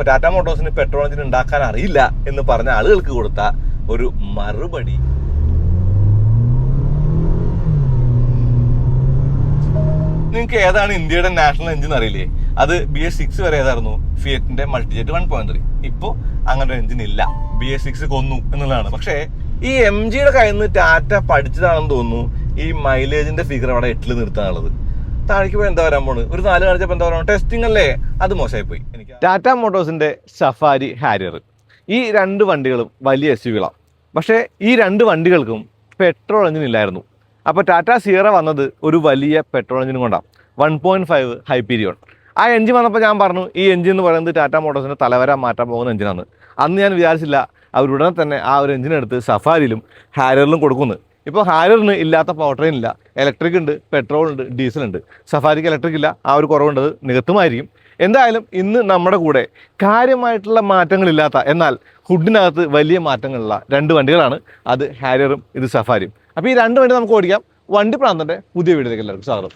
Tata മോട്ടോഴ്സിന് petrol engine ഉണ്ടാക്കാൻ അറിയില്ല എന്ന് പറഞ്ഞ ആളുകൾക്ക് കൊടുത്ത ഒരു മറുപടി. നിങ്ങൾക്ക് ഏതാണ് ഇന്ത്യയുടെ നാഷണൽ എഞ്ചിൻ അറിയില്ലേ? അത് BS6 വരെ ഏതായിരുന്നു? ഫിയറ്റിന്റെ മൾട്ടിജെറ്റ് 1.3. ഇപ്പോൾ അങ്ങനെ ഒരു എഞ്ചിൻ ഇല്ല. BS6 കൊന്നു എന്നുള്ളതാണ്. പക്ഷേ ഈ MGയുടെ കയ്യിൽ നിന്ന് ടാറ്റ പഠിച്ചതാണെന്ന് തോന്നുന്നു ഈ മൈലേജിന്റെ ഫിഗർ അവിടെ 8 നിർത്താനുള്ളത്. താഴേക്ക് പോയി എന്താ വരാൻ പോണ്? ഒരു 4 കാണിച്ചപ്പോൾ എന്താ പറയുക, ടെസ്റ്റിംഗ് അല്ലേ? അത് മോശമായി പോയി. എനിക്ക് ടാറ്റ മോട്ടോഴ്സിന്റെ സഫാരി, ഹാരിയർ, ഈ 2 വണ്ടികളും വലിയ SUVകളാണ്. പക്ഷേ ഈ 2 വണ്ടികൾക്കും പെട്രോൾ എഞ്ചിൻ ഇല്ലായിരുന്നു. അപ്പോൾ ടാറ്റ സിയറ വന്നത് ഒരു വലിയ പെട്രോൾ എഞ്ചിനും കൊണ്ടാണ്, 1.5 ഹൈപ്പീരിയോൺ. ആ എഞ്ചിൻ വന്നപ്പോൾ ഞാൻ പറഞ്ഞു ഈ എഞ്ചിൻ എന്ന് പറയുന്നത് ടാറ്റ മോട്ടോഴ്സിൻ്റെ തലവര മാറ്റാൻ പോകുന്ന എഞ്ചിനാണ്. അന്ന് ഞാൻ വിചാരിച്ചില്ല അവരുടനെ തന്നെ ആ ഒരു എഞ്ചിനെടുത്ത് സഫാരിയിലും ഹാരിയറിലും കൊടുക്കുന്നു. ഇപ്പോൾ ഹാരിയറിന് ഇല്ലാത്ത പവർ ട്രെയിൻ ഇല്ല, ഇലക്ട്രിക് ഉണ്ട്, പെട്രോൾ ഉണ്ട്, ഡീസൽ ഉണ്ട്. സഫാരിക്ക് ഇലക്ട്രിക് ഇല്ല, ആ ഒരു കുറവുണ്ടത് നികത്തുമായിരിക്കും. എന്തായാലും ഇന്ന് നമ്മുടെ കൂടെ കാര്യമായിട്ടുള്ള മാറ്റങ്ങളില്ലാത്ത എന്നാൽ ഹുഡിനകത്ത് വലിയ മാറ്റങ്ങളുള്ള 2 വണ്ടികളാണ്. അത് ഹാരിയറും ഇത് സഫാരിയും. അപ്പോൾ ഈ 2 വണ്ടി നമുക്ക് ഓടിക്കാം. വണ്ടി പ്രാന്തന്റെ പുതിയ വീഡിയോയിലേക്ക് എല്ലാവർക്കും സ്വാഗതം.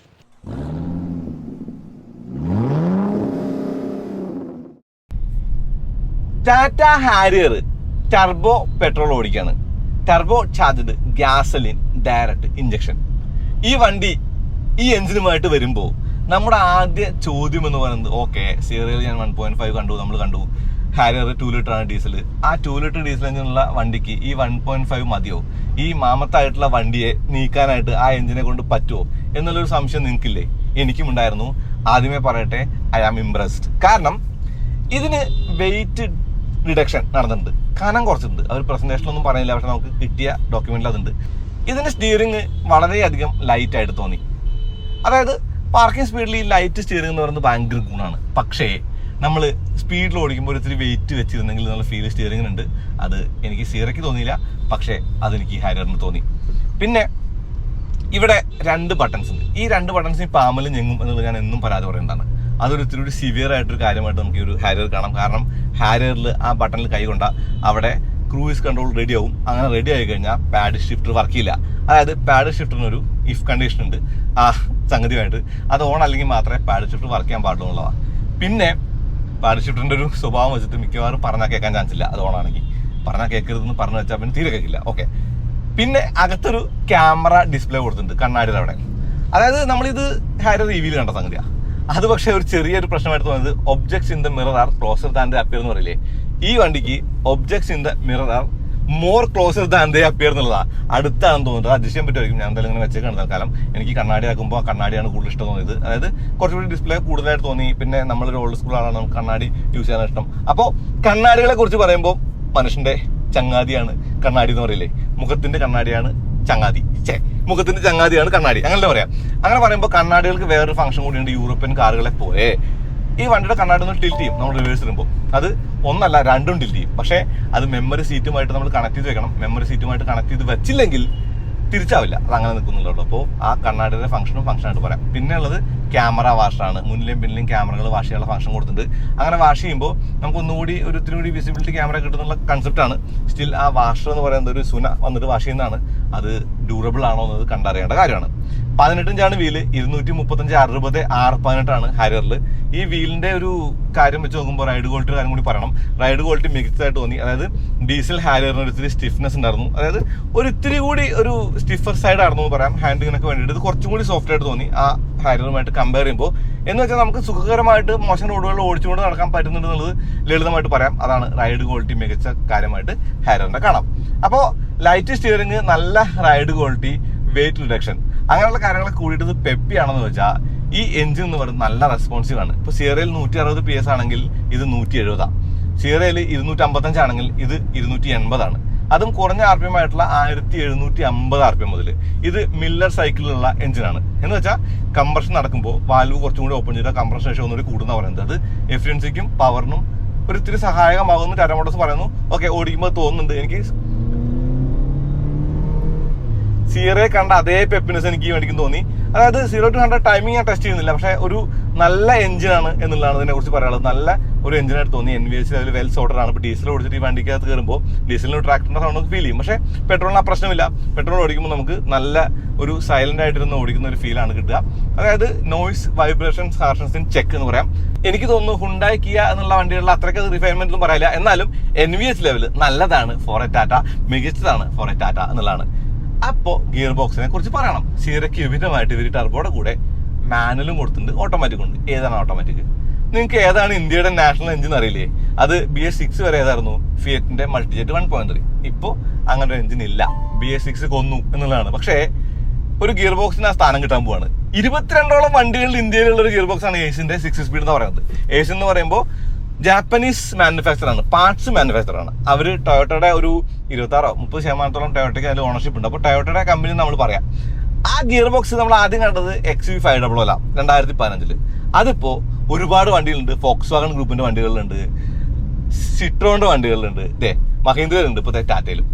ടാറ്റ ഹാരിയർ ടർബോ പെട്രോൾ ഓടിക്കാണ്. Turbo charged gasoline direct injection. ഈ വണ്ടി ഈ എഞ്ചിനുമായിട്ട് വരുമ്പോൾ നമ്മുടെ ആദ്യ ചോദ്യം എന്ന് പറയുന്നത്, ഓക്കെ സിയറയിൽ ഞാൻ 1.5 കണ്ടു, നമ്മൾ കണ്ടു. ഹാരിയർ 2 ലിറ്റർ ആണ് ഡീസൽ. ആ 2 ലിറ്റർ ഡീസൽ എഞ്ചിനുള്ള വണ്ടിക്ക് ഈ 1.5 മതിയോ? ഈ മാമത്തായിട്ടുള്ള വണ്ടിയെ നീക്കാനായിട്ട് ആ എഞ്ചിനെ കൊണ്ട് പറ്റുമോ എന്നുള്ളൊരു സംശയം നിങ്ങൾക്കില്ലേ? എനിക്കും ഉണ്ടായിരുന്നു. ആദ്യമേ പറയട്ടെ, ഐ ആം ഇംപ്രസ്ഡ്. കാരണം ഇതിന് വെയിറ്റ് റിഡക്ഷൻ നടന്നിട്ടുണ്ട്, കനം കുറച്ചിട്ടുണ്ട്. അവർ പ്രസന്റേഷനൊന്നും പറയുന്നില്ല, പക്ഷെ നമുക്ക് കിട്ടിയ ഡോക്യുമെന്റിൽ അതുണ്ട്. ഇതിന്റെ സ്റ്റിയറിംഗ് വളരെയധികം ലൈറ്റ് ആയിട്ട് തോന്നി. അതായത് പാർക്കിംഗ് സ്പീഡിൽ ഈ ലൈറ്റ് സ്റ്റിയറിംഗ് എന്ന് പറയുന്നത് ഭയങ്കര ഗുണമാണ്. പക്ഷേ നമ്മൾ സ്പീഡിൽ ഓടിക്കുമ്പോൾ ഒത്തിരി വെയിറ്റ് വെച്ചിരുന്നെങ്കിൽ എന്നുള്ള ഫീൽ സ്റ്റിയറിംഗിനുണ്ട്. അത് എനിക്ക് സിയറയ്ക്ക് തോന്നിയില്ല, പക്ഷേ അതെനിക്ക് ഹാരിയറിന് തോന്നി. പിന്നെ ഇവിടെ 2 ബട്ടൺസ് ഉണ്ട്. ഈ 2 ബട്ടൺസ് ഈ പാമ്പൽ ഞെങ്ങും എന്നുള്ളത് ഞാൻ എന്നും പരാതി പറയുന്നതാണ്. അതൊരു ഇത്തിരി കൂടി സിവിയർ ആയിട്ടൊരു കാര്യമായിട്ട് നമുക്ക് ഈ ഒരു ഹാരിയർ കാണാം. കാരണം ഹാരിയറിൽ ആ ബട്ടണിൽ കൈ കൊണ്ടാൽ അവിടെ ക്രൂയിസ് കൺട്രോൾ റെഡി ആവും. അങ്ങനെ റെഡി ആയി കഴിഞ്ഞാൽ പാഡ് ഷിഫ്റ്റർ വർക്ക് ചെയ്യില്ല. അതായത് പാഡ് ഷിഫ്റ്ററിനൊരു ഇഫ് കണ്ടീഷൻ ഉണ്ട് ആ സംഗതിയായിട്ട്. അത് ഓൺ അല്ലെങ്കിൽ മാത്രമേ പാഡ് ഷിഫ്റ്റർ വർക്ക് ചെയ്യാൻ പാടുള്ളൂ എന്നുള്ളതാണ്. പിന്നെ പാഡ് ഷിഫ്റ്ററിന്റെ ഒരു സ്വഭാവം വെച്ചിട്ട് മിക്കവാറും പറഞ്ഞാൽ കേൾക്കാൻ ചാൻസ് ഇല്ല. അത് ഓണാണെങ്കിൽ പറഞ്ഞാൽ കേൾക്കരുതെന്ന് പറഞ്ഞു വെച്ചാൽ പിന്നെ തീരെ കേൾക്കില്ല. ഓക്കെ. പിന്നെ അകത്തൊരു ക്യാമറ ഡിസ്പ്ലേ കൊടുത്തിട്ടുണ്ട് കണ്ണാടിയുടെ അവിടെ. അതായത് നമ്മളിത് ഹാരിയർ റിവ്യൂവിൽ കണ്ട സംഗതിയാണ്. അത് പക്ഷേ ഒരു ചെറിയൊരു പ്രശ്നമായിട്ട് തോന്നുന്നത്, objects in the mirror R closer than the appear എന്ന് പറയില്ലേ, ഈ വണ്ടിക്ക് objects in the mirror are more closer than the appear എന്നുള്ളതാണ്. അടുത്താണെന്ന് തോന്നുന്നത്. അഡ്ജസ്റ്റ് പറ്റുമായിരിക്കും. ഞാൻ എന്തായാലും ഇങ്ങനെ വെച്ചേക്കാണ് തൽക്കാലം. എനിക്ക് കണ്ണാടി ആക്കുമ്പോൾ കണ്ണാടിയാണ് കൂടുതൽ ഇഷ്ടം തോന്നിയത്. അതായത് കുറച്ചുകൂടി ഡിസ്പ്ലേ കൂടുതലായിട്ട് തോന്നി. പിന്നെ നമ്മളൊരു ഓൾഡ് സ്കൂളാണ്, നമുക്ക് കണ്ണാടി യൂസ് ചെയ്യാൻ ഇഷ്ടം. അപ്പോൾ കണ്ണാടികളെ കുറിച്ച് പറയുമ്പോൾ മനുഷ്യന്റെ ചങ്ങാതിയാണ് കണ്ണാടി എന്ന് പറയില്ലേ, മുഖത്തിന്റെ കണ്ണാടിയാണ് ചങ്ങാതി, മുഖത്തിന്റെ ചങ്ങാതിയാണ് കണ്ണാടി, അങ്ങനെ പറയാം. അങ്ങനെ പറയുമ്പോൾ കണ്ണാടികൾക്ക് വേറൊരു ഫംഗ്ഷൻ കൂടിയുണ്ട്. യൂറോപ്യൻ കാറുകളെ പോലെ ഈ വണ്ടിയുടെ കണ്ണാടി ഒന്ന് ടിൽറ്റ് ചെയ്യും നമ്മൾ റിവേഴ്സ് ഇടുമ്പോൾ. അത് ഒന്നല്ല 2ഉം ടിൽറ്റ് ചെയ്യും. പക്ഷേ അത് മെമ്മറി സീറ്റുമായിട്ട് നമ്മൾ കണക്ട് ചെയ്ത് വെക്കണം. മെമ്മറി സീറ്റുമായിട്ട് കണക്ട് ചെയ്ത് വെച്ചില്ലെങ്കിൽ തിരിച്ചാവില്ല, അത് അങ്ങനെ നിൽക്കുന്നുള്ളൂ. അപ്പോൾ ആ കണ്ണാടിയുടെ ഫംഗ്ഷനായിട്ട് പറയാം. പിന്നെ ഉള്ളത് ക്യാമറ വാഷാണ്. മുന്നിലെയും പിന്നിലെയും ക്യാമറകൾ വാഷ് ചെയ്യാനുള്ള ഫംഗ്ഷൻ കൊടുത്തിട്ടുണ്ട്. അങ്ങനെ വാഷ് ചെയ്യുമ്പോൾ നമുക്ക് ഒന്നുകൂടി ഇത്തിരി കൂടി വിസിബിലിറ്റി ക്യാമറ കിട്ടുന്നുള്ള കൺസെപ്റ്റാണ്. സ്റ്റിൽ ആ വാഷർ എന്ന് പറയുന്നത് ഒരു സുന വന്നിട്ട് വാഷ് ചെയ്യുന്നതാണ്. അത് ഡ്യൂറബിൾ ആണോ എന്നത് കണ്ടറിയേണ്ട കാര്യമാണ്. 18 ഇഞ്ചാണ് വീല്, 235 60 618 ഹാരിയറിൽ. ഈ വീലിന്റെ ഒരു കാര്യം വെച്ച് നോക്കുമ്പോൾ റൈഡ് ക്വാളിറ്റി കാര്യം കൂടി പറയണം. റൈഡ് ക്വാളിറ്റി മികച്ചതായിട്ട് തോന്നി. അതായത് ഡീസൽ ഹാരിയറിന് ഒരു ഇത്തിരി സ്റ്റിഫ്നെസ് ഉണ്ടായിരുന്നു. അതായത് ഒരു ഇത്തിരി കൂടി ഒരു സ്റ്റിഫർ സൈഡ് ആയിരുന്നു എന്ന് പറയാം. ഹാൻഡിങ്ങിനൊക്കെ വേണ്ടിയിട്ട് ഇത് കുറച്ചും കൂടി സോഫ്റ്റ് ആയിട്ട് തോന്നി ആ ഹാരിയറുമായിട്ട് കമ്പയർ ചെയ്യുമ്പോൾ. എന്ന് വെച്ചാൽ നമുക്ക് സുഖകരമായിട്ട് മോശം റോഡുകളിൽ ഓടിച്ചുകൊണ്ട് നടക്കാൻ പറ്റുന്നുണ്ട് എന്നുള്ളത് ലളിതമായിട്ട് പറയാം. അതാണ് റൈഡ് ക്വാളിറ്റി മികച്ച കാര്യമായിട്ട് ഹാരിയറിന്റെ കാണാം. അപ്പോൾ ലൈറ്റ് സ്റ്റിയറിംഗ്, നല്ല റൈഡ് ക്വാളിറ്റി, വെയിറ്റ് റിഡക്ഷൻ, അങ്ങനെയുള്ള കാര്യങ്ങളൊക്കെ കൂടിയിട്ട് ഇത് പെപ്പിയാണെന്ന് വെച്ചാൽ ഈ എഞ്ചിൻ എന്ന് പറയുന്നത് നല്ല റെസ്പോൺസീവ് ആണ്. ഇപ്പോൾ സിയറയിൽ 160 PS ആണെങ്കിൽ ഇത് 170 ആണ്. സിയറയിൽ 255 ആണെങ്കിൽ ഇത് 280 ആണ്. അതും കുറഞ്ഞ RPM ആയിട്ടുള്ള 1750 RPM മുതൽ. ഇത് മില്ലർ സൈക്കിളിലുള്ള എഞ്ചിനാണ്. എന്ന് വെച്ചാൽ കംപ്രഷൻ നടക്കുമ്പോൾ വാൽവ് കുറച്ചും കൂടി ഓപ്പൺ ചെയ്താൽ കംപ്രഷൻ ശേഷം ഒന്നുകൂടി കൂടുന്ന പറയുന്നത്. അത് എഫിഷ്യൻസിക്കും പവറിനും ഒരു ഇത്തിരി സഹായകമാകുമെന്ന് ടാറ്റ മോട്ടോഴ്സ് പറയുന്നു. ഓക്കെ, ഓടിക്കുമ്പോൾ തോന്നുന്നുണ്ട്. എനിക്ക് സിയറയെ കണ്ട അതേ പെപ്പിനെസ് എനിക്ക് ഈ വണ്ടിക്കും തോന്നി. അതായത് 0 to 100 ടൈമിങ് ഞാൻ ടെസ്റ്റ് ചെയ്യുന്നില്ല, പക്ഷേ ഒരു നല്ല എഞ്ചിനാണ് എന്നുള്ളതാണ് ഇതിനെ കുറിച്ച് പറയാനുള്ളത്. നല്ല ഒരു എഞ്ചിനായിട്ട് തോന്നി. NVH ലെവൽ വെൽ സോർട്ടഡ് ആണ്. ഇപ്പോൾ ഡീസൽ ഓടിച്ചിട്ട് ഈ വണ്ടിക്കകത്ത് കയറുമ്പോൾ ഡീസലിന് ട്രാക്ടറിന്റെ സൗണ്ട് ഫീൽ ചെയ്യും. പക്ഷേ പെട്രോളിന് ആ പ്രശ്നമില്ല. പെട്രോൾ ഓടിക്കുമ്പോൾ നമുക്ക് നല്ല ഒരു സൈലന്റ് ആയിട്ടിരുന്ന് ഓടിക്കുന്ന ഒരു ഫീലാണ് കിട്ടുക. അതായത് നോയ്സ്, വൈബ്രേഷൻസ്, ഹാർഷ്നെസ് ചെക്ക് എന്ന് പറയാം. എനിക്ക് തോന്നുന്നു ഹുണ്ടായി, കിയ എന്നുള്ള വണ്ടികളിൽ അത്രയ്ക്ക് റിഫൈൻമെന്റ് ഒന്നും പറയില്ല. എന്നാലും NVH ലെവൽ നല്ലതാണ് ഫോർ എ ടാറ്റ, മികച്ചതാണ് ഫോർ എ ടാറ്റ എന്നുള്ളതാണ്. അപ്പോൾ ഗിയർ ബോക്സിനെ കുറിച്ച് പറയണം. സീറയ്ക്ക് വിഭിന്നമായിട്ട് ഇവർ ടർബോയുടെ കൂടെ മാനുവലും കൊടുത്തിട്ടുണ്ട്, ഓട്ടോമാറ്റിക് ഉണ്ട്. ഏതാണ് ഓട്ടോമാറ്റിക്? നിങ്ങൾക്ക് ഏതാണ് ഇന്ത്യയുടെ നാഷണൽ എഞ്ചിൻ അറിയില്ലേ? അത് BS6 വരെ ഏതായിരുന്നു? ഫിയറ്റിന്റെ മൾട്ടിജെറ്റ് 1.3. ഇപ്പോൾ അങ്ങനെ ഒരു എഞ്ചിൻ ഇല്ല. BS6 കൊന്നു എന്നുള്ളതാണ്. പക്ഷേ ഒരു ഗിയർ ബോക്സിന് ആ സ്ഥാനം കിട്ടാൻ പോവാണ്. 22ഓളം വണ്ടികളിൽ ഇന്ത്യയിലുള്ള ഒരു ഗിയർ ബോക്സ് ആണ് ഏഷ്യന്റെ 6 സ്പീഡ് എന്ന് പറയുന്നത്. ഏഷ്യൻ എന്ന് പറയുമ്പോൾ ജാപ്പനീസ് മാനുഫാക്ചർ ആണ്, പാർട്സ് മാനുഫാക്ചർ ആണ്. അവർ ടൊയോട്ടയുടെ ഒരു 26-30% ടൊയോട്ടയ്ക്ക് അതിൽ ഓണർഷിപ്പ് ഉണ്ട്. അപ്പോൾ ടൊയോട്ടയുടെ കമ്പനി നമ്മൾ പറയാം. ആ ഗിയർ ബോക്സ് നമ്മൾ ആദ്യം കണ്ടത് XV500 അല്ല, 2015. അതിപ്പോ ഒരുപാട് വണ്ടികളുണ്ട്. ഫോക്സ് വാഗൺ ഗ്രൂപ്പിന്റെ വണ്ടികളിലുണ്ട്, സിട്രോന്റെ വണ്ടികളിലുണ്ട്, മഹീന്ദ്രയിലുണ്ട്, ഇപ്പോൾ ടാറ്റയിലും.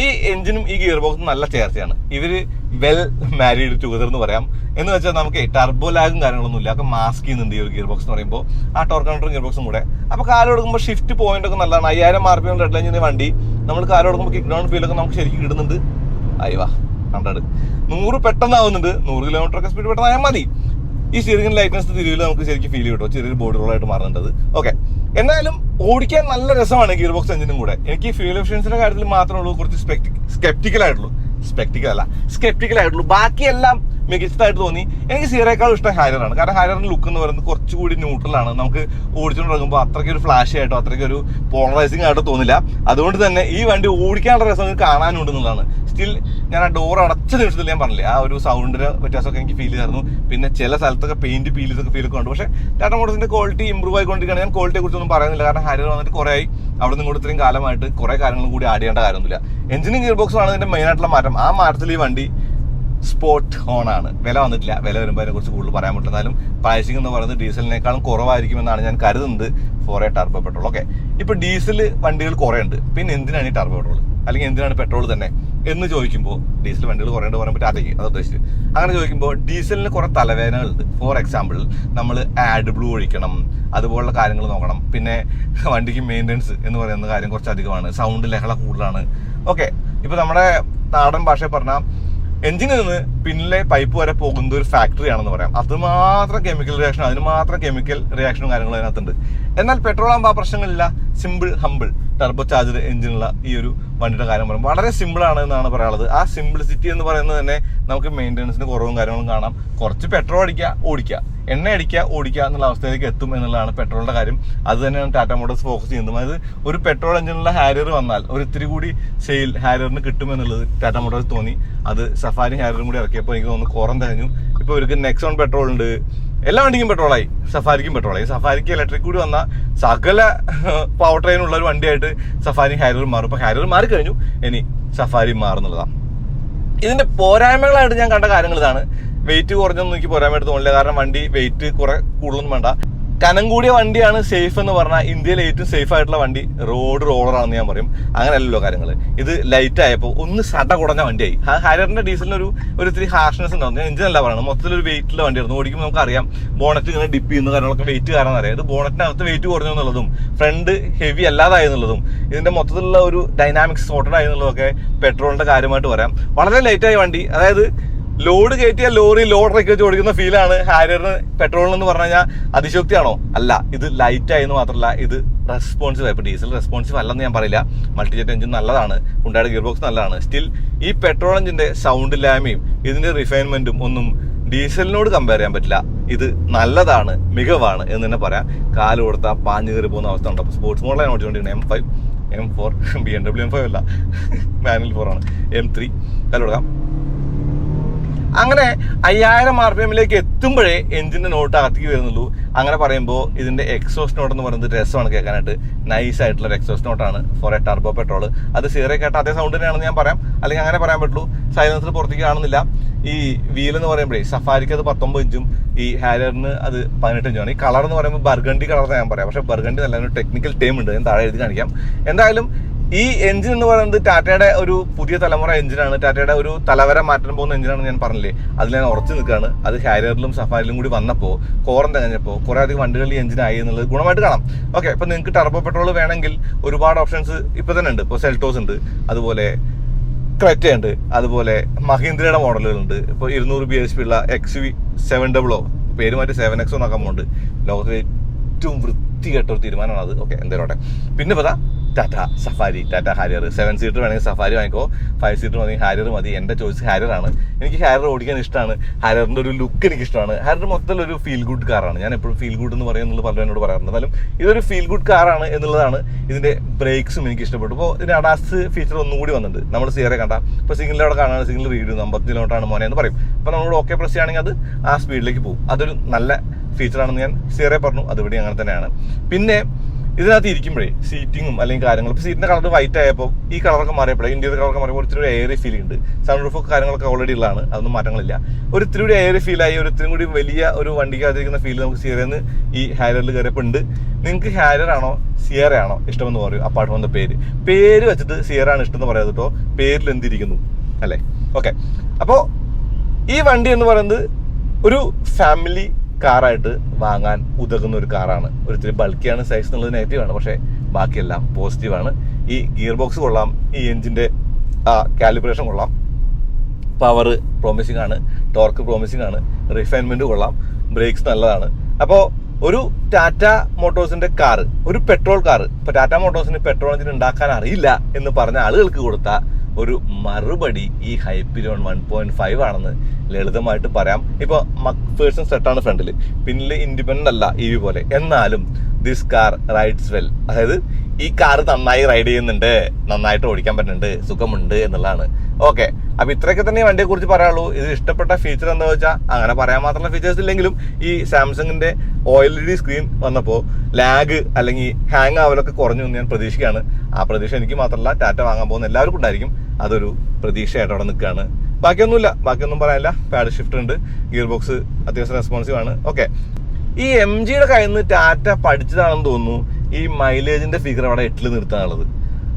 ഈ എഞ്ചിനും ഈ ഗിയർ ബോക്സും നല്ല ചേർച്ചയാണ്. ഇവര് വെൽ മാരീഡ് ടുഗദർ എന്ന് പറയാം. എന്ന് വെച്ചാൽ നമുക്ക് ടർബോ ലാഗും കാര്യങ്ങളൊന്നും ഇല്ല. ഒക്കെ മാസ്ക് ചെയ്യുന്നുണ്ട് ഈ ഒരു ഗിയർ ബോക്സ് എന്ന് പറയുമ്പോൾ, ആ ടോർക്ക് കൺട്രോൾ ഗിയർ ബോക്സും കൂടെ. അപ്പോൾ കാല് കൊടുക്കുമ്പോൾ ഷിഫ്റ്റ് പോയിന്റ് ഒക്കെ നല്ലതാണ്. 5000 RPM റെഡ് ലൈനിന്റെ വണ്ടി നമ്മൾ കാല് കൊടുക്കുമ്പോൾ കിക്ക് ഡൗൺ ഫീലൊക്കെ നമുക്ക് ശരിക്കും കിട്ടുന്നുണ്ട്. അയ്യവാ 100 100 പെട്ടെന്നാവുന്നുണ്ട്. 100 കിലോമീറ്റർ ഒക്കെ സ്പീഡ് പെട്ടെന്നായാൽ മതി. ഈ സ്റ്റിയറിംഗ് ലൈറ്റ്നസ് തിരിവിൽ നമുക്ക് ശരിക്കും ഫീൽ കിട്ടും. ചെറിയൊരു ബോഡി റോളായിട്ട് മാറുന്നുണ്ട്. ഓക്കെ, എന്നാലും ഓടിക്കാൻ നല്ല രസമാണ് ഗിയർ ബോക്സ് എഞ്ചിനും കൂടെ. എനിക്ക് ഫ്യൂൽ എഫിഷ്യൻസിന്റെ കാര്യത്തിൽ മാത്രമേ ഉള്ളൂ കുറച്ച് സ്കെപ്റ്റിക്കൽ ആയിട്ടുള്ളൂ. ബാക്കിയെല്ലാം മികച്ചതായിട്ട് തോന്നി. എനിക്ക് സീറയേക്കാളും ഇഷ്ടം ഹാരിയറാണ്. കാരണം ഹാരിയറിന്റെ ലുക്ക് എന്ന് പറയുന്നത് കുറച്ചുകൂടി ന്യൂട്രലാണ്. നമുക്ക് ഓടിച്ചുകൊണ്ട് ഇറങ്ങുമ്പോൾ അത്രയ്ക്ക് ഒരു ഫ്ലാഷ് ആയിട്ടോ അത്രയ്ക്ക് ഒരു പോളറൈസിംഗ് ആയിട്ടോ തോന്നില്ല. അതുകൊണ്ട് തന്നെ ഈ വണ്ടി ഓടിക്കാനുള്ള രസം കാണാനുണ്ട് എന്നുള്ളതാണ്. സ്റ്റിൽ ഞാൻ ആ ഡോർ അടച്ച നിമിഷത്തിൽ ഞാൻ പറഞ്ഞില്ലേ, ആ ഒരു സൗണ്ടിന്റെ വ്യത്യാസമൊക്കെ എനിക്ക് ഫീൽ ചെയ്തായിരുന്നു. പിന്നെ ചില സ്ഥലത്തൊക്കെ പെയിന്റ് ഫീൽ ഫീലൊക്കെ ഉണ്ട്. പക്ഷേ ടാറ്റ മോട്ടോഴ്സിന്റെ ക്വാളിറ്റി ഇമ്പ്രൂവ് ആയിക്കൊണ്ടിരിക്കുകയാണ്. ഞാൻ ക്വാളിറ്റിയെ കുറിച്ചൊന്നും പറയുന്നില്ല. കാരണം ഹാരിയർ വന്നിട്ട് കുറേ ആയി. അവിടെ നിന്ന് ഇത്രയും കാലമായിട്ട് കുറെ കാര്യങ്ങളും കൂടി ആഡ് ചെയ്യേണ്ട കാര്യമൊന്നുമില്ല. എഞ്ചിനും ഗിയർ ബോക്സും ആണ് ഇതിന്റെ മെയിൻ ആയിട്ടുള്ള മാറ്റം. ആ മാറ്റത്തിൽ ഈ വണ്ടി സ്പോട്ട് ഓൺ ആണ്. വില വന്നിട്ടില്ല. വില വരുമ്പോൾ അതിനെ കുറിച്ച് കൂടുതൽ പറയാൻ പറ്റും. എന്നാലും പ്രൈസിംഗ് എന്ന് പറയുന്നത് ഡീസലിനേക്കാളും കുറവായിരിക്കുമെന്നാണ് ഞാൻ കരുതുന്നത് for a turbo petrol. Okay, ഇപ്പൊ ഡീസൽ വണ്ടികൾ കുറേ ഉണ്ട്. പിന്നെ എന്തിനാണ് ഈ ടർബോ പെട്രോൾ, അല്ലെങ്കിൽ എന്തിനാണ് പെട്രോൾ തന്നെ എന്ന് ചോദിക്കുമ്പോൾ, ഡീസൽ വണ്ടികൾ കുറേ ഉണ്ട് പറയാൻ പറ്റും ടാറ്റയ്ക്ക്, അത് ഉദ്ദേശിച്ച്. അങ്ങനെ ചോദിക്കുമ്പോൾ ഡീസലിന് കുറെ തലവേദനകളുണ്ട്. ഫോർ എക്സാമ്പിൾ, നമ്മൾ ആഡ് ബ്ലൂ ഒഴിക്കണം, അതുപോലുള്ള കാര്യങ്ങൾ നോക്കണം. പിന്നെ വണ്ടിക്ക് മെയിൻ്റെനൻസ് എന്ന് പറയുന്ന കാര്യം കുറച്ച് അധികമാണ്. സൗണ്ട് ലഹള കൂടുതലാണ്. ഓക്കെ, ഇപ്പൊ നമ്മുടെ നാടൻ ഭാഷയിൽ പറഞ്ഞാൽ എഞ്ചിനിൽ നിന്ന് പിന്നിലെ പൈപ്പ് വരെ പോകുന്നത് ഒരു ഫാക്ടറി ആണെന്ന് പറയാം. അതിന് മാത്രം കെമിക്കൽ റിയാക്ഷനും കാര്യങ്ങളും അതിനകത്തുണ്ട്. എന്നാൽ പെട്രോൾ ആകുമ്പോൾ ആ പ്രശ്നങ്ങളില്ല. സിമ്പിൾ ഹമ്പിൾ ടർബോ ചാർജ് എഞ്ചിനുള്ള ഈ ഒരു വണ്ടിയുടെ കാര്യം പറയുമ്പോൾ വളരെ സിമ്പിൾ ആണ് എന്നാണ് പറയാനുള്ളത്. ആ സിംപ്ലിസിറ്റി എന്ന് പറയുന്നത് തന്നെ നമുക്ക് മെയിൻ്റെനൻസിന് കുറവും കാര്യങ്ങളും കാണാം. കുറച്ച് പെട്രോൾ അടിക്കുക, ഓടിക്കുക, എണ്ണ അടിക്കുക, ഓടിക്കുക എന്നുള്ള അവസ്ഥയിലേക്ക് എത്തും എന്നുള്ളതാണ് പെട്രോളിന്റെ കാര്യം. അത് തന്നെയാണ് ടാറ്റ മോട്ടോഴ്സ് ഫോക്കസ് ചെയ്യുന്നത്. അതായത് ഒരു പെട്രോൾ എഞ്ചിനുള്ള ഹാരിയർ വന്നാൽ ഒരു ഇത്തിരി കൂടി സെയിൽ ഹാരിയറിന് കിട്ടുമെന്നുള്ളത് ടാറ്റ മോട്ടോഴ്സ് തോന്നി. അത് സഫാരി ഹാരിയറും കൂടി ഇറക്കിയപ്പോൾ എനിക്ക് തോന്നുന്നു കുറം കഴിഞ്ഞു. ഇപ്പോൾ ഇവർക്ക് നെക്സോൺ പെട്രോൾ ഉണ്ട്, എല്ലാ വണ്ടിക്കും പെട്രോളായി, സഫാരിക്കും പെട്രോളായി. സഫാരിക്ക് ഇലക്ട്രിക് കൂടി വന്ന സകല പവർ ട്രെയിൻ ഉള്ള ഒരു വണ്ടിയായിട്ട് സഫാരി ഹാരിയർ മാറും. ഇപ്പൊ ഹാരിയർ മാറിക്കഴിഞ്ഞു, ഇനി സഫാരി മാറുന്നുള്ളതാണ്. ഇതിന്റെ പോരായ്മകളായിട്ട് ഞാൻ കണ്ട കാര്യങ്ങൾ ഇതാണ്. വെയിറ്റ് കുറഞ്ഞൊന്നും എനിക്ക് പോരായ്മയായിട്ട് തോന്നില്ല. കാരണം വണ്ടി വെയിറ്റ് കുറെ കൂടുതലൊന്നും വേണ്ട. കനം കൂടിയ വണ്ടിയാണ് സേഫ് എന്ന് പറഞ്ഞാൽ ഇന്ത്യയിലെ ഏറ്റവും സേഫ് ആയിട്ടുള്ള വണ്ടി റോഡ് റോളറാണെന്ന് ഞാൻ പറയും. അങ്ങനെയല്ലല്ലോ കാര്യങ്ങൾ. ഇത് ലൈറ്റ് ആയപ്പോൾ ഒന്ന് സട കുടഞ്ഞ വണ്ടിയായി. ഹാരിയറിന്റെ ഡീസലിന് ഒരു ഇത്തിരി ഹാർഷ്നെസ് ഉണ്ടാവും. ഞാൻ എഞ്ചിനല്ല പറയുന്നത്, മൊത്തത്തിലൊരു വെയിറ്റുള്ള വണ്ടിയായിരുന്നു. ഓടിക്കുമ്പോൾ നമുക്കറിയാം ബോണറ്റ് ഇങ്ങനെ ഡിപ്പ് ചെയ്യുന്ന കാര്യങ്ങളൊക്കെ വെയിറ്റ് കാരണം അറിയാം. ഇത് ബോണറ്റിനകത്ത് വെയിറ്റ് കുറഞ്ഞു എന്നുള്ളതും ഫ്രണ്ട് ഹെവി അല്ലാതായി എന്നുള്ളതും ഇതിന്റെ മൊത്തത്തിലുള്ള ഒരു ഡൈനാമിക്സ് സോർട്ടഡ് ആയി എന്നുള്ളതൊക്കെ പെട്രോളിന്റെ കാര്യമായിട്ട് പറയാം. വളരെ ലൈറ്റായ വണ്ടി, അതായത് ലോഡ് കയറ്റിയ ലോറി ലോഡ് ഇറക്കി വെച്ച് ഓടിക്കുന്ന ഫീലാണ് ഹാരിയറിന് പെട്രോളിന് എന്ന് പറഞ്ഞു കഴിഞ്ഞാൽ അതിശോക്തിയാണോ? അല്ല, ഇത് ലൈറ്റ് ആയെന്ന് മാത്രമല്ല ഇത് റെസ്പോൺസീവ് ആയി. ഇപ്പൊ ഡീസൽ റെസ്പോൺസീവ് അല്ലെന്ന് ഞാൻ പറയില്ല. മൾട്ടിജെറ്റ് എഞ്ചിൻ നല്ലതാണ്, ഹുണ്ടായുടെ ഗിയർ ബോക്സ് നല്ലതാണ്. സ്റ്റിൽ ഈ പെട്രോൾ എഞ്ചിന്റെ സൗണ്ട് ഇല്ലായ്മയും ഇതിന്റെ റിഫൈൻമെന്റും ഒന്നും ഡീസലിനോട് കമ്പയർ ചെയ്യാൻ പറ്റില്ല. ഇത് നല്ലതാണ്, മികവാണ് എന്ന് തന്നെ പറയാം. കാല് കൊടുത്താൽ പാഞ്ഞു കയറി പോകുന്ന അവസ്ഥ ഉണ്ട്. അപ്പൊ സ്പോർട്സ് മോഡലാണ് ഓടിച്ചുകൊണ്ടിരിക്കുന്നത്. M5, M4, BMW M5 അല്ല, മാനുവൽ 4 ആണ്, M3 കാല് കൊടുക്കാം. അങ്ങനെ 5000 RPM എത്തുമ്പോഴേ എഞ്ചിന്റെ നോട്ട് അകത്തേക്ക് വരുന്നുള്ളൂ. അങ്ങനെ പറയുമ്പോൾ ഇതിന്റെ എക്സോസ്റ്റ് നോട്ട് എന്ന് പറയുന്നത് രസമാണ് കേൾക്കാനായിട്ട്. നൈസ് ആയിട്ടുള്ള ഒരു എക്സോസ്റ്റ് നോട്ടാണ് ഫോർ എ ടർബോ പെട്രോൾ. അത് സീറോ കേട്ട അതേ സൗണ്ട് തന്നെയാണെന്ന് ഞാൻ പറയാം, അല്ലെങ്കിൽ അങ്ങനെ പറയാൻ പറ്റുള്ളൂ. സൈലൻസർ പുറത്തേക്ക് കാണുന്നില്ല. ഈ വീൽ എന്ന് പറയുമ്പോഴേ സഫാരിക്ക് അത് 19 ഇഞ്ചും ഈ ഹാരിയറിന് അത് 18 ഇഞ്ചുമാണ്. ഈ കളർ എന്ന് പറയുമ്പോൾ ബർഗണ്ടി കളർ ഞാൻ പറയാം. പക്ഷെ ബർഗണ്ടി നല്ല ഒരു ടെക്നിക്കൽ ടേം ഉണ്ട്, ഞാൻ താഴെ എഴുതി കാണിക്കാം. എന്തായാലും ഈ എഞ്ചിൻ എന്ന് പറയുന്നത് ടാറ്റയുടെ ഒരു പുതിയ തലമുറ എഞ്ചിനാണ്. ടാറ്റയുടെ ഒരു തലവര മാറ്റാൻ പോകുന്ന എഞ്ചിനാണ് ഞാൻ പറഞ്ഞില്ലേ. അതിൽ ഞാൻ ഉറച്ചു നിൽക്കുകയാണ്. അത് ഹാരിയറിലും സഫാരിലും കൂടി വന്നപ്പോൾ കോറം തികഞ്ഞപ്പോൾ കുറേ അധികം വണ്ടികളിൽ എഞ്ചിനായി എന്നുള്ളത് ഗുണമായിട്ട് കാണാം. ഓക്കെ, ഇപ്പം നിങ്ങൾക്ക് ടർബോ പെട്രോൾ വേണമെങ്കിൽ ഒരുപാട് ഓപ്ഷൻസ് ഇപ്പം തന്നെ ഉണ്ട്. ഇപ്പോൾ സെൽറ്റോസ് ഉണ്ട്, അതുപോലെ ക്രെറ്റ ഉണ്ട്, അതുപോലെ മഹീന്ദ്രയുടെ മോഡലുകളുണ്ട്. ഇപ്പോൾ 200 BHP ഉള്ള XV700 പേര് മാറ്റി 7X നോക്കാൻ പോകുന്നുണ്ട്. ലോകത്തിലെ ഏറ്റവും വൃത്തികെട്ട ഒരു തീരുമാനമാണ് അത്. ഓക്കെ, എന്തായാലും പിന്നെ പതാ Tata Safari, Tata Harrier. 7 seater വേണമെങ്കിൽ സഫാരി വാങ്ങിക്കോ, 5 സീറ്റർ മതി ഹാരിയർ മതി. എൻ്റെ ചോയ്സ് ഹാരിയറാണ്. എനിക്ക് ഹാരിയർ ഓടിക്കാൻ ഇഷ്ടമാണ്. ഹാരിയറിൻ്റെ ഒരു ലുക്ക് എനിക്ക് ഇഷ്ടമാണ്. ഹാരിയർ മൊത്തത്തിൽ ഒരു ഫീൽ ഗുഡ് കാറാണ്. ഞാൻ എപ്പോഴും ഫീൽ ഗുഡ് എന്ന് പറയുന്നത് പലരും എന്നോട് പറയാറുണ്ട്. എന്നാലും ഇതൊരു ഫീൽ ഗുഡ് കാറാണ് എന്നുള്ളതാണ്. ഇതിൻ്റെ ബ്രേക്സും എനിക്ക് ഇഷ്ടപ്പെട്ടു. ഇപ്പോൾ ഇതിന് അഡാസ് ഫീച്ചർ ഒന്നുകൂടി വന്നിട്ടുണ്ട്. നമ്മൾ സിയറെ കണ്ട ഇപ്പോൾ സിഗ്നൽ അവിടെ കാണാൻ സിഗ്നൽ റീഡ് ചെയ്യുന്നു, 50 കിലോമീറ്ററാണ് മോനെ എന്ന് പറയും. അപ്പോൾ നമ്മളോട് ഓക്കെ പ്രസ് ചെയ്യുകയാണെങ്കിൽ അത് ആ സ്പീഡിലേക്ക് പോകും. അതൊരു നല്ല ഫീച്ചറാണെന്ന് ഞാൻ സിയറെ പറഞ്ഞു. അതുവഴി അങ്ങനെ തന്നെയാണ്. പിന്നെ ഇതിനകത്ത് ഇരിക്കുമ്പോഴേ സീറ്റിങ്ങും അല്ലെങ്കിൽ കാര്യങ്ങളും ഇപ്പോൾ സീറ്റിൻ്റെ കളർ വൈറ്റ് ആയപ്പോൾ ഈ കളറൊക്കെ മാറിയപ്പോഴേ ഇന്ത്യയുടെ കളറൊക്കെ മാറിയപ്പോൾ ഒത്തിരി എയറി ഫീലിംഗ് ഉണ്ട്. സൗണ്ട് പ്രൂഫ് കാര്യങ്ങളൊക്കെ ഓൾറെഡി ഉള്ളതാണ്, അതൊന്നും മാറ്റങ്ങളില്ല. ഒരു ഇത്തിരി കൂടി എയറി ഫീലായി, ഒരു ഇത്തിരി കൂടി വലിയ ഒരു വണ്ടിക്കകത്തിരിക്കുന്ന ഫീൽ നമുക്ക് സിയറയിൽ ഈ ഹാരിയറിൽ കയറിയപ്പോൾ ഉണ്ട്. നിങ്ങൾക്ക് ഹാരിയർ ആണോ സിയറ ആണോ ഇഷ്ടമെന്ന് പറയും. അപ്പാർട്ട് ഫ്രം ദ പേര് വെച്ചിട്ട് സിയറാണ് ഇഷ്ടം എന്ന് പറയാതെ കേട്ടോ, പേരിൽ എന്തിരിക്കുന്നു അല്ലേ. ഓക്കെ, അപ്പോൾ ഈ വണ്ടി എന്ന് പറയുന്നത് ഒരു ഫാമിലി കാറായിട്ട് വാങ്ങാൻ ഉതകുന്ന ഒരു കാറാണ്. ഒരിത്തിരി ബൾക്കിയാണ് സൈസ് എന്നുള്ളത് നെഗറ്റീവാണ്, പക്ഷേ ബാക്കിയെല്ലാം പോസിറ്റീവാണ്. ഈ ഗിയർ ബോക്സ് കൊള്ളാം, ഈ എഞ്ചിൻ്റെ കാലിബ്രേഷൻ കൊള്ളാം, പവർ പ്രോമിസിംഗ് ആണ്, ടോർക്ക് പ്രോമിസിംഗ് ആണ്, റിഫൈൻമെൻറ്റ് കൊള്ളാം, ബ്രേക്സ് നല്ലതാണ്. അപ്പോൾ ഒരു ടാറ്റ മോട്ടോഴ്സിൻ്റെ കാറ്, ഒരു പെട്രോൾ കാറ്, ഇപ്പോൾ ടാറ്റ മോട്ടോഴ്സിന് പെട്രോൾ എഞ്ചിൻ ഉണ്ടാക്കാൻ അറിയില്ല എന്ന് പറഞ്ഞ ആളുകൾക്ക് കൊടുത്ത ഒരു മറുപടി ഈ ഹൈപ്പീരിയോൺ 1.5 ആണെന്ന് ലളിതമായിട്ട് പറയാം. ഇപ്പോൾ മക്ഫേഴ്സൺ സെറ്റാണ് ഫ്രണ്ടിൽ, പിന്നിൽ ഇൻഡിപെൻഡന്റ് അല്ല EV പോലെ. എന്നാലും ദിസ് കാർ റൈഡ്സ് വെൽ. അതായത് ഈ കാർ നന്നായി റൈഡ് ചെയ്യുന്നുണ്ട്, നന്നായിട്ട് ഓടിക്കാൻ പറ്റുന്നുണ്ട്, സുഖമുണ്ട് എന്നുള്ളതാണ്. ഓക്കെ, അപ്പോൾ ഇത്രയൊക്കെ തന്നെ വണ്ടിയെ കുറിച്ച് പറയാനുള്ളൂ. ഇത് ഇഷ്ടപ്പെട്ട ഫീച്ചർ എന്താ വെച്ചാൽ അങ്ങനെ പറയാൻ മാത്രമുള്ള ഫീച്ചേഴ്സ് ഇല്ലെങ്കിലും ഈ സാംസങ്ങിന്റെ OLED സ്ക്രീൻ വന്നപ്പോൾ ലാഗ് അല്ലെങ്കിൽ ഹാങ് ആവലൊക്കെ കുറഞ്ഞു എന്ന് ഞാൻ പ്രതീക്ഷിക്കുകയാണ്. ആ പ്രതീക്ഷ എനിക്ക് മാത്രമല്ല ടാറ്റ വാങ്ങാൻ പോകുന്ന എല്ലാവർക്കും ഉണ്ടായിരിക്കും. അതൊരു പ്രതീക്ഷയായിട്ട് അവിടെ നിൽക്കുകയാണ്. ബാക്കിയൊന്നും പറയാനില്ല. പാഡ് ഷിഫ്റ്റർ ഉണ്ട്, ഗിയർ ബോക്സ് അത്യാവശ്യം റെസ്പോൺസീവ് ആണ്. ഓക്കെ, ഈ MGയുടെ കയ്യിൽ നിന്ന് ടാറ്റ പഠിച്ചതാണെന്ന് തോന്നുന്നു ഈ മൈലേജിന്റെ ഫിഗർ അവിടെ 8 നിർത്താനുള്ളത്.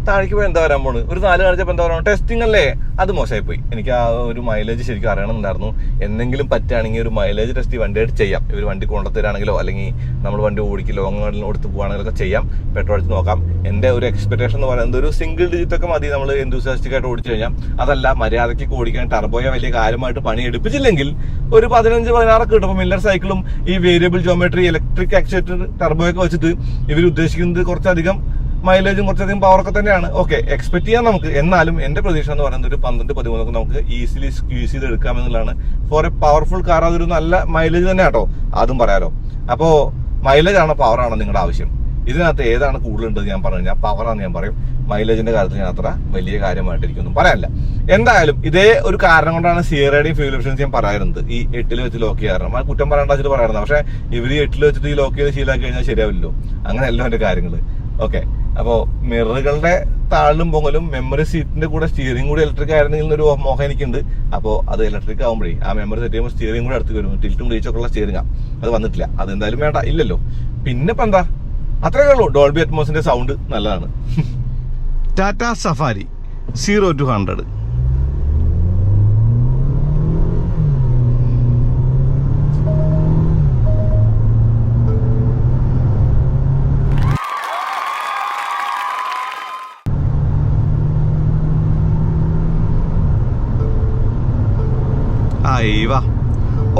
താഴേക്ക് പോയി എന്താ വരാൻ പോണ്, ഒരു 4 കാണിച്ചപ്പോൾ എന്താ പറയുക, ടെസ്റ്റിംഗ് അല്ലേ, അത് മോശമായിപ്പോയി. എനിക്ക് ആ ഒരു മൈലേജ് ശരിക്കും അറിയണമെന്നുണ്ടായിരുന്നു. എന്തെങ്കിലും പറ്റുകയാണെങ്കിൽ ഒരു മൈലേജ് ടെസ്റ്റ് വണ്ടിയായിട്ട് ചെയ്യാം. ഇവർ വണ്ടി കൊണ്ടുത്തരാണെങ്കിലോ അല്ലെങ്കിൽ നമ്മൾ വണ്ടി ഓടിക്കലോ ലോങ്ങ് കൊടുത്ത് പോകുകയാണെങ്കിലൊക്കെ ചെയ്യാം, പെട്രോൾ അടിച്ച് നോക്കാം. എൻ്റെ ഒരു എക്സ്പെക്ടേഷൻ എന്ന് പറയുന്നത് ഒരു സിംഗിൾ ഡിജിറ്റ് ഒക്കെ മതി നമ്മൾ എന്തൂസിയാസ്റ്റിക്കായിട്ട് ഓടിച്ചു കഴിഞ്ഞാൽ. അതല്ല, മര്യാദയ്ക്ക് ഓടിക്കാൻ ടർബോയെ വലിയ കാര്യമായിട്ട് പണി എടുപ്പിച്ചില്ലെങ്കിൽ ഒരു 15-16 കിട്ടും. അപ്പോൾ മില്ലർ സൈക്കിളും ഈ വേരിയബിൾ ജോമെട്രി ഇലക്ട്രിക് ആക്ച്വേറ്റർ ടർബോയൊക്കെ വെച്ചിട്ട് ഇവർ ഉദ്ദേശിക്കുന്നത് കുറച്ചധികം മൈലേജും കുറച്ചധികം പവറൊക്കെ തന്നെയാണ്. ഓക്കെ, എക്സ്പെക്ട് ചെയ്യാം നമുക്ക്. എന്നാലും എൻ്റെ പ്രതീക്ഷ എന്ന് പറയുന്നത് ഒരു 12-13 നമുക്ക് ഈസിലി സ്ക്യൂസ് ചെയ്ത് എടുക്കാമെന്നുള്ളതാണ്. ഫോർ എ പവർഫുൾ കാർ അതൊരു നല്ല മൈലേജ് തന്നെ കേട്ടോ, അതും പറയാലോ. അപ്പോൾ മൈലേജ് ആണോ പവറാണോ നിങ്ങളുടെ ആവശ്യം? ഇതിനകത്ത് ഏതാണ് കൂടുതലുണ്ടെന്ന് ഞാൻ പറഞ്ഞു കഴിഞ്ഞാൽ പവറാന്ന് ഞാൻ പറയും. മൈലേജിന്റെ കാര്യത്തിൽ ഞാൻ അത്ര വലിയ കാര്യമായിട്ടിരിക്കൊന്നും പറയാനില്ല. എന്തായാലും ഇതേ ഒരു കാരണം കൊണ്ടാണ് സിയറയുടെയും ഫ്യൂൽ എഫിഷ്യൻസി ഞാൻ പറയുന്നത് ഈ 8 വെച്ച് ലോക്ക് ചെയ്യാറ്. കുറ്റം പറയേണ്ട വെച്ചിട്ട് പറയുന്നത്. പക്ഷേ ഇവർ 8 വെച്ചിട്ട് ഈ ലോക്ക് ചെയ്ത് ശീലാക്കി കഴിഞ്ഞാൽ ശരിയാവില്ലല്ലോ. അങ്ങനെയല്ലോ എൻ്റെ കാര്യങ്ങൾ. ഓക്കെ, അപ്പോൾ മിററുകളുടെ താളിലും പൊങ്ങലും മെമ്മറി സീറ്റിന്റെ കൂടെ സ്റ്റിയറിംഗ് കൂടി ഇലക്ട്രിക് ആയിരുന്നെങ്കിൽ ഒരു മോഹം എനിക്കുണ്ട്. അപ്പോൾ അത് ഇലക്ട്രിക് ആകുമ്പോഴേ ആ മെമ്മറി സെറ്റ് ചെയ്യുമ്പോൾ സ്റ്റിയറിംഗ് കൂടെ അടുത്ത് വരും. ടിൽറ്റും റീച്ചൊക്കെ ഉള്ള സ്റ്റിയറിംഗ് അത് വന്നിട്ടില്ല. അതെന്തായാലും വേണ്ട, ഇല്ലല്ലോ. പിന്നെ ഇപ്പം എന്താ, അത്രയേ ഉള്ളൂ. ഡോൾബി അറ്റ്മോസിന്റെ സൗണ്ട് നല്ലതാണ്. Tata safari 0 to 100.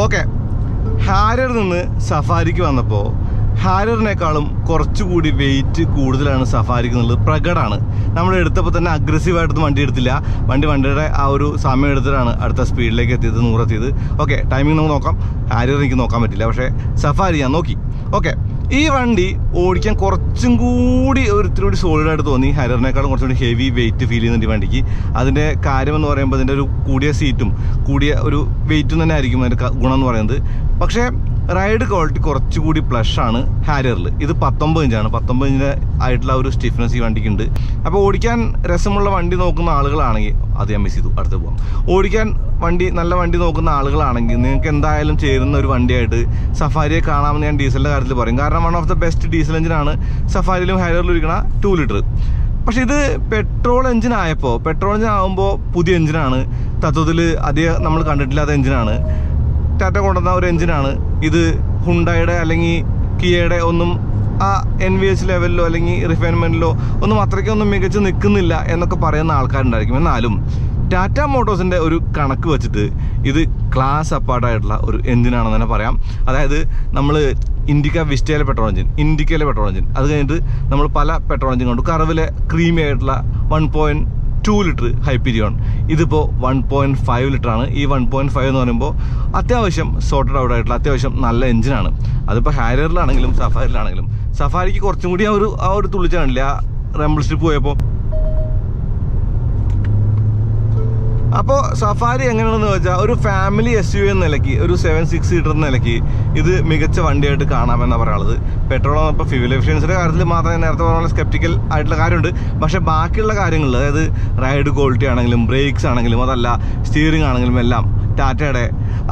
Okay, Harrier നിന്ന് സഫാരിക്ക് വന്നപ്പോൾ ഹാരിയറിനേക്കാളും കുറച്ചുകൂടി വെയിറ്റ് കൂടുതലാണ് സഫാരിക്ക് എന്നുള്ളത് പ്രകടമാണ്. നമ്മൾ എടുത്തപ്പോൾ തന്നെ അഗ്രസീവായിട്ടൊന്നും വണ്ടി എടുത്തില്ല. വണ്ടിയുടെ ആ ഒരു സമയം എടുത്തിട്ടാണ് അടുത്ത സ്പീഡിലേക്ക് എത്തിയത്, 100 എത്തിയത്. ഓക്കെ, ടൈമിംഗ് നമുക്ക് നോക്കാം. ഹാരിയർ എനിക്ക് നോക്കാൻ പറ്റില്ല, പക്ഷേ സഫാരി ഞാൻ നോക്കി. ഓക്കെ, ഈ വണ്ടി ഓടിക്കാൻ കുറച്ചും കൂടി ഇത്തിരി കൂടി സോളിഡായിട്ട് തോന്നി. ഹാരിയറിനേക്കാളും കുറച്ചുകൂടി ഹെവി വെയിറ്റ് ഫീൽ ചെയ്യുന്നുണ്ട് ഈ വണ്ടിക്ക്. അതിൻ്റെ കാര്യമെന്ന് പറയുമ്പോൾ അതിൻ്റെ ഒരു കൂടിയ സീറ്റും കൂടിയ ഒരു വെയിറ്റും തന്നെ ആയിരിക്കും അതിൻ്റെ ഗുണം എന്ന് പറയുന്നത്. പക്ഷേ റൈഡ് ക്വാളിറ്റി കുറച്ചുകൂടി പ്ലഷാണ് ഹാരിയറിൽ. ഇത് 19 ഇഞ്ചാണ്. 19 ഇഞ്ചിൻ്റെ ആയിട്ടുള്ള ഒരു സ്റ്റിഫ്നെസ് ഈ വണ്ടിക്കുണ്ട്. അപ്പോൾ ഓടിക്കാൻ രസമുള്ള വണ്ടി നോക്കുന്ന ആളുകളാണെങ്കിൽ അത് ഞാൻ മിസ് ചെയ്തു, അടുത്ത് പോകാം. ഓടിക്കാൻ നല്ല വണ്ടി നോക്കുന്ന ആളുകളാണെങ്കിൽ നിങ്ങൾക്ക് എന്തായാലും ചേരുന്ന ഒരു വണ്ടിയായിട്ട് സഫാരിയെ കാണാമെന്ന് ഞാൻ ഡീസലിൻ്റെ കാര്യത്തിൽ പറയും. കാരണം 1 ഓഫ് ദ ബെസ്റ്റ് ഡീസൽ എഞ്ചിനാണ് സഫാരിയിലും ഹാരിയറിലും ഇരിക്കുന്ന 2 ലിറ്റർ. പക്ഷെ ഇത് പെട്രോൾ എഞ്ചിൻ ആകുമ്പോൾ പുതിയ എഞ്ചിനാണ്, തത്വത്തിൽ അധികം നമ്മൾ കണ്ടിട്ടില്ലാത്ത എഞ്ചിനാണ്, ടാറ്റ കൊണ്ടുവന്ന ഒരു എഞ്ചിനാണ് ഇത്. ഹുണ്ടായുടെ അല്ലെങ്കിൽ കിയയുടെ ഒന്നും ആ NVH ലെവലിലോ അല്ലെങ്കിൽ റിഫൈൻമെൻറ്റിലോ ഒന്നും അത്രയ്ക്കൊന്നും മികച്ച് നിൽക്കുന്നില്ല എന്നൊക്കെ പറയുന്ന ആൾക്കാരുണ്ടായിരിക്കും. എന്നാലും ടാറ്റ മോട്ടോഴ്സിൻ്റെ ഒരു കണക്ക് വെച്ചിട്ട് ഇത് ക്ലാസ് അപ്പാർട്ടായിട്ടുള്ള ഒരു എഞ്ചിനാണെന്ന് തന്നെ പറയാം. അതായത് നമ്മൾ ഇൻഡിക്കയിലെ പെട്രോൾ എഞ്ചിൻ അത് കഴിഞ്ഞിട്ട് നമ്മൾ പല പെട്രോൾ എഞ്ചിൻ കണ്ടു. കർവിലെ ക്രീമി ആയിട്ടുള്ള 1.2 ലിറ്റർ ഹൈപ്പീരിയോൺ, ഇതിപ്പോൾ 1.5 ലിറ്ററാണ്. ഈ 1.5 എന്ന് പറയുമ്പോൾ അത്യാവശ്യം സോർട്ടഡ് ഔട്ട് ആയിട്ടുള്ള അത്യാവശ്യം നല്ല എഞ്ചിനാണ്. അതിപ്പോൾ ഹാരിയറിലാണെങ്കിലും സഫാരിയിലാണെങ്കിലും, സഫാരിക്ക് കുറച്ചും കൂടി ആ ഒരു തുള്ളിച്ചാണില്ല റംബിൾ സ്ട്രിപ്പ് പോയപ്പോൾ. അപ്പോൾ സഫാരി എങ്ങനെയാണെന്ന് വെച്ചാൽ ഒരു ഫാമിലി SUV എന്ന നിലയ്ക്ക്, ഒരു 7-6 സീറ്റർ എന്ന നിലയ്ക്ക് ഇത് മികച്ച വണ്ടിയായിട്ട് കാണാമെന്നാണ് പറയാനുള്ളത്. പെട്രോൾ ഇപ്പോൾ ഫ്യൂവൽ എഫിഷ്യൻസിയുടെ കാര്യത്തിൽ മാത്രമേ നേരത്തെ പറഞ്ഞ സ്കെപ്റ്റിക്കൽ ആയിട്ടുള്ള കാര്യമുണ്ട്. പക്ഷേ ബാക്കിയുള്ള കാര്യങ്ങളിൽ, അതായത് റൈഡ് ക്വാളിറ്റി ആണെങ്കിലും ബ്രേക്സ് ആണെങ്കിലും അതല്ല സ്റ്റിയറിംഗ് ആണെങ്കിലും എല്ലാം ടാറ്റയുടെ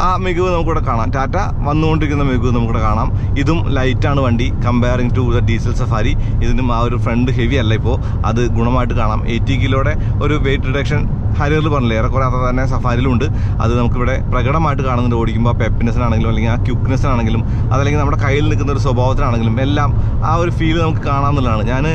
ആ മികവ് നമുക്കിവിടെ കാണാം. ടാറ്റ വന്നുകൊണ്ടിരിക്കുന്ന മികവ് നമുക്കിവിടെ കാണാം. ഇതും ലൈറ്റാണ് വണ്ടി comparing to the diesel Safari. ഇതിനും ആ ഒരു ഫ്രണ്ട് ഹെവി അല്ല, ഇപ്പോൾ അത് ഗുണമായിട്ട് കാണാം. 80 കിലോയുടെ ഒരു വെയിറ്റ് റിഡക്ഷൻ ഹാരിയറിൽ പറഞ്ഞില്ലേ, ഏറെക്കുറെ അത് തന്നെ സഫാരിയിലുണ്ട്. അത് നമുക്കിവിടെ പ്രകടമായിട്ട് കാണുന്നുണ്ട്. ഓടിക്കുമ്പോൾ പെപ്പിനെസ്സിനാണെങ്കിലും അല്ലെങ്കിൽ ആ ക്യുക്നെസ്സിനാണെങ്കിലും അതല്ലെങ്കിൽ നമ്മുടെ കയ്യിൽ നിൽക്കുന്ന ഒരു സ്വഭാവത്തിനാണെങ്കിലും എല്ലാം ആ ഒരു ഫീൽ നമുക്ക് കാണാമെന്നുള്ളതാണ്. ഞാൻ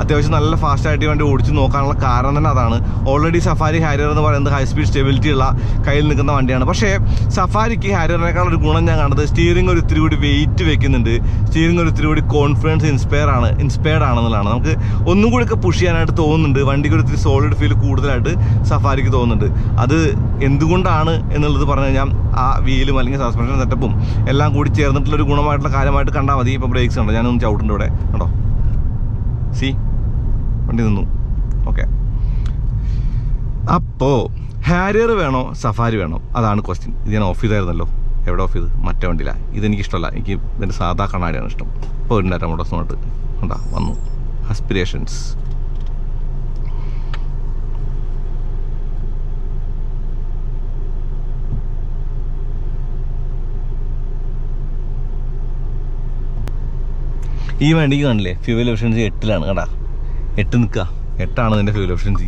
അത്യാവശ്യം നല്ല ഫാസ്റ്റായിട്ട് വണ്ടി ഓടിച്ച് നോക്കാനുള്ള കാരണം തന്നെ അതാണ്. ഓൾറെഡി സഫാരി ഹാരിയർ എന്ന് പറയുന്നത് ഹൈ സ്പീഡ് സ്റ്റെബിലിറ്റി ഉള്ള കയ്യിൽ നിൽക്കുന്ന വണ്ടിയാണ്. പക്ഷേ സഫാരിക്ക് ഹാരിയറിനേക്കാൾ ഒരു ഗുണം ഞാൻ കണ്ടത് സ്റ്റിയറിംഗ് ഒരു ഇത്തിരി കൂടി വെയിറ്റ് വെക്കുന്നുണ്ട്. സ്റ്റിയറിംഗ് ഒരു ഇത്തിരി കൂടി കോൺഫിഡൻസ് ഇൻസ്പയർഡ് ആണെന്നുള്ളതാണ്. നമുക്ക് ഒന്നും കൂടി ഒക്കെ പുഷ് ചെയ്യാനായിട്ട് തോന്നുന്നുണ്ട്. വണ്ടിക്ക് ഒരു ഇത്തിരി സോളിഡ് ഫീൽ കൂടുതലായിട്ട് സഫാരിക്ക് തോന്നുന്നുണ്ട്. അത് എന്തുകൊണ്ടാണ് എന്നുള്ളത് പറഞ്ഞു കഴിഞ്ഞാൽ ആ വീലും അല്ലെങ്കിൽ സസ്പെൻഷൻ സെറ്റപ്പും എല്ലാം കൂടി ചേർന്നിട്ടുള്ളൊരു ഗുണമായിട്ടുള്ള കാര്യമായിട്ട് കണ്ടാൽ മതി. ഇപ്പോൾ ബ്രേക്സ് ഉണ്ടോ, ഞാനൊന്ന് ചവിട്ടുണ്ട് ഇവിടെ കണ്ടോ, വണ്ടി നിന്നു. ഓക്കെ, അപ്പോൾ ഹാരിയർ വേണോ സഫാരി വേണോ, അതാണ് ക്വസ്റ്റ്യൻ. ഇത് ഞാൻ ഓഫ് ചെയ്തായിരുന്നല്ലോ. എവിടെ ഓഫ് ചെയ്ത്? മറ്റേ വണ്ടിയിലാണ്. ഇതെനിക്കിഷ്ടമല്ല, എനിക്ക് ഇതിൻ്റെ സാധാ കണ്ണാടിയാണ് ഇഷ്ടം. ഇപ്പോൾ ഒരു ടാറ്റ മോട്ടോഴ്സ് നോട്ട് ഉണ്ടാ വന്നു ആസ്പിരേഷൻസ്. ഈ വണ്ടിക്ക് കാണില്ലേ ഫ്യൂവൽ എഫിഷ്യൻസി 8 കേട്ടാ. 8 നിൽക്കുക, 8 ഇതിൻ്റെ ഫ്യൂവൽ എഫിഷ്യൻസി.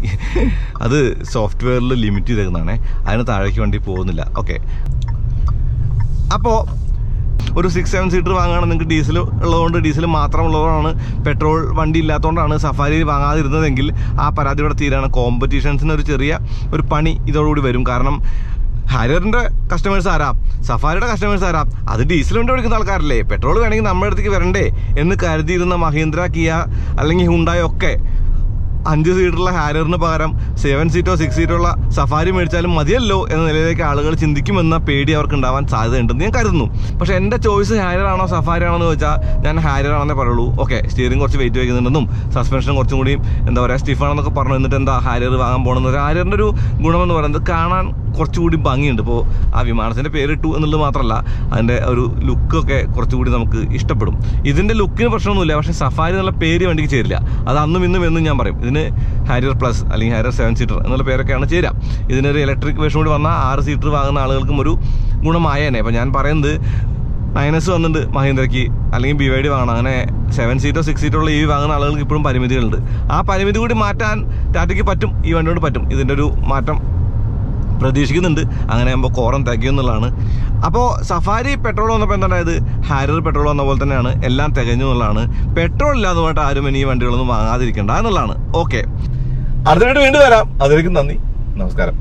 അത് സോഫ്റ്റ്വെയറിൽ ലിമിറ്റ് ചെയ്തേക്കുന്നതാണേ, അതിന് താഴേക്ക് വണ്ടി പോകുന്നില്ല. ഓക്കെ, അപ്പോൾ ഒരു 6-7 സീറ്റർ വാങ്ങുകയാണെങ്കിൽ നിങ്ങൾക്ക് ഡീസൽ ഉള്ളതുകൊണ്ട്, ഡീസൽ മാത്രമുള്ളതാണ്, പെട്രോൾ വണ്ടി ഇല്ലാത്തതുകൊണ്ടാണ് സഫാരി വാങ്ങാതിരുന്നതെങ്കിൽ ആ പരാതി ഇവിടെ തീരാണ്. കോമ്പറ്റീഷൻസിന് ഒരു ചെറിയ ഒരു പണി ഇതോടുകൂടി വരും. കാരണം ഹാരിയറിൻ്റെ കസ്റ്റമേഴ്സ് ആരാ, സഫാരിയുടെ കസ്റ്റമേഴ്സ് ആരാ? അത് ഡീസൽ വണ്ടി ഓടിക്കുന്ന ആൾക്കാരല്ലേ. പെട്രോൾ വേണമെങ്കിൽ നമ്മുടെ അടുത്തേക്ക് വരണ്ടേ എന്ന് കരുതിയിരുന്ന മഹീന്ദ്ര, കിയ അല്ലെങ്കിൽ ഹുണ്ടായി ഒക്കെ 5 സീറ്ററുള്ള ഹാരിയറിന് പകരം 7 സീറ്റോ 6 സീറ്റോ ഉള്ള സഫാരി മേടിച്ചാലും മതിയല്ലോ എന്ന നിലയിലേക്ക് ആളുകൾ ചിന്തിക്കുമെന്ന പേടി അവർക്ക് ഉണ്ടാവാൻ സാധ്യതയുണ്ടെന്ന് ഞാൻ കരുതുന്നു. പക്ഷേ എൻ്റെ ചോയ്സ് ഹാരിയർ ആണോ സഫാരി ആണോ എന്ന് ചോദിച്ചാൽ ഞാൻ ഹാരിയർ ആണെന്നേ പറയുള്ളൂ. ഓക്കെ, സ്റ്റിയറിംഗ് കുറച്ച് വെയിറ്റ് വയ്ക്കുന്നുണ്ടെന്നും സസ്പെൻഷൻ കുറച്ചും കൂടി എന്താ പറയുക സ്റ്റിഫാണെന്നൊക്കെ പറഞ്ഞു. എന്നിട്ട് എന്താ ഹാരിയർ വാങ്ങാൻ പോകണമെന്ന്. ഹാരിയറിൻ്റെ ഒരു ഗുണമെന്ന് പറയുന്നത് കാണാൻ കുറച്ചുകൂടി ഭംഗിയുണ്ട്. ഇപ്പോൾ ആ വിമാനത്തിൻ്റെ പേരിട്ടു എന്നുള്ളത് മാത്രമല്ല, അതിൻ്റെ ഒരു ലുക്കൊക്കെ കുറച്ചുകൂടി നമുക്ക് ഇഷ്ടപ്പെടും. ഇതിൻ്റെ ലുക്കിന് പ്രശ്നമൊന്നുമില്ല, പക്ഷേ സഫാരി എന്നുള്ള പേര് വണ്ടിക്ക് ചേരില്ല. അത് അന്നും ഇന്നും എന്നും ഞാൻ പറയും. ഇതിന് ഹാരിയർ പ്ലസ് അല്ലെങ്കിൽ ഹാരിയർ 7 സീറ്റർ എന്നുള്ള പേരൊക്കെയാണ് ചേരുക. ഇതിനൊരു ഇലക്ട്രിക് വേർഷൻ കൂടി വന്നാൽ 6 സീറ്റർ വാങ്ങുന്ന ആളുകൾക്കും ഒരു ഗുണമായേനെ. അപ്പോൾ ഞാൻ പറയുന്നത് 9S വന്നിട്ടുണ്ട് മഹീന്ദ്രയ്ക്ക്, അല്ലെങ്കിൽ BYD വാങ്ങണം. അങ്ങനെ 7 സീറ്റോ 6 സീറ്റോ ഉള്ള വാങ്ങുന്ന ആളുകൾക്ക് ഇപ്പോഴും പരിമിതികളുണ്ട്. ആ പരിമിതി കൂടി മാറ്റാൻ ടാറ്റയ്ക്ക് പറ്റും, ഈ വണ്ടി കൊണ്ട് പറ്റും. ഇതിൻ്റെ ഒരു മാറ്റം പ്രതീക്ഷിക്കുന്നുണ്ട്. അങ്ങനെ ആകുമ്പോൾ കോറം തികയുന്നുള്ളതാണ്. അപ്പോൾ സഫാരി പെട്രോൾ വന്നപ്പോൾ എന്തായത്, ഹാരിയർ പെട്രോൾ വന്ന പോലെ തന്നെയാണ്, എല്ലാം തികഞ്ഞു എന്നുള്ളതാണ്. പെട്രോൾ ഇല്ലാതെ പോയിട്ട് ആരും ഇനി ഈ വണ്ടികളൊന്നും വാങ്ങാതിരിക്കേണ്ട എന്നുള്ളതാണ്. ഓക്കെ, അടുത്തതായിട്ട് വീണ്ടും വരാം. അതിലേക്ക് നന്ദി, നമസ്കാരം.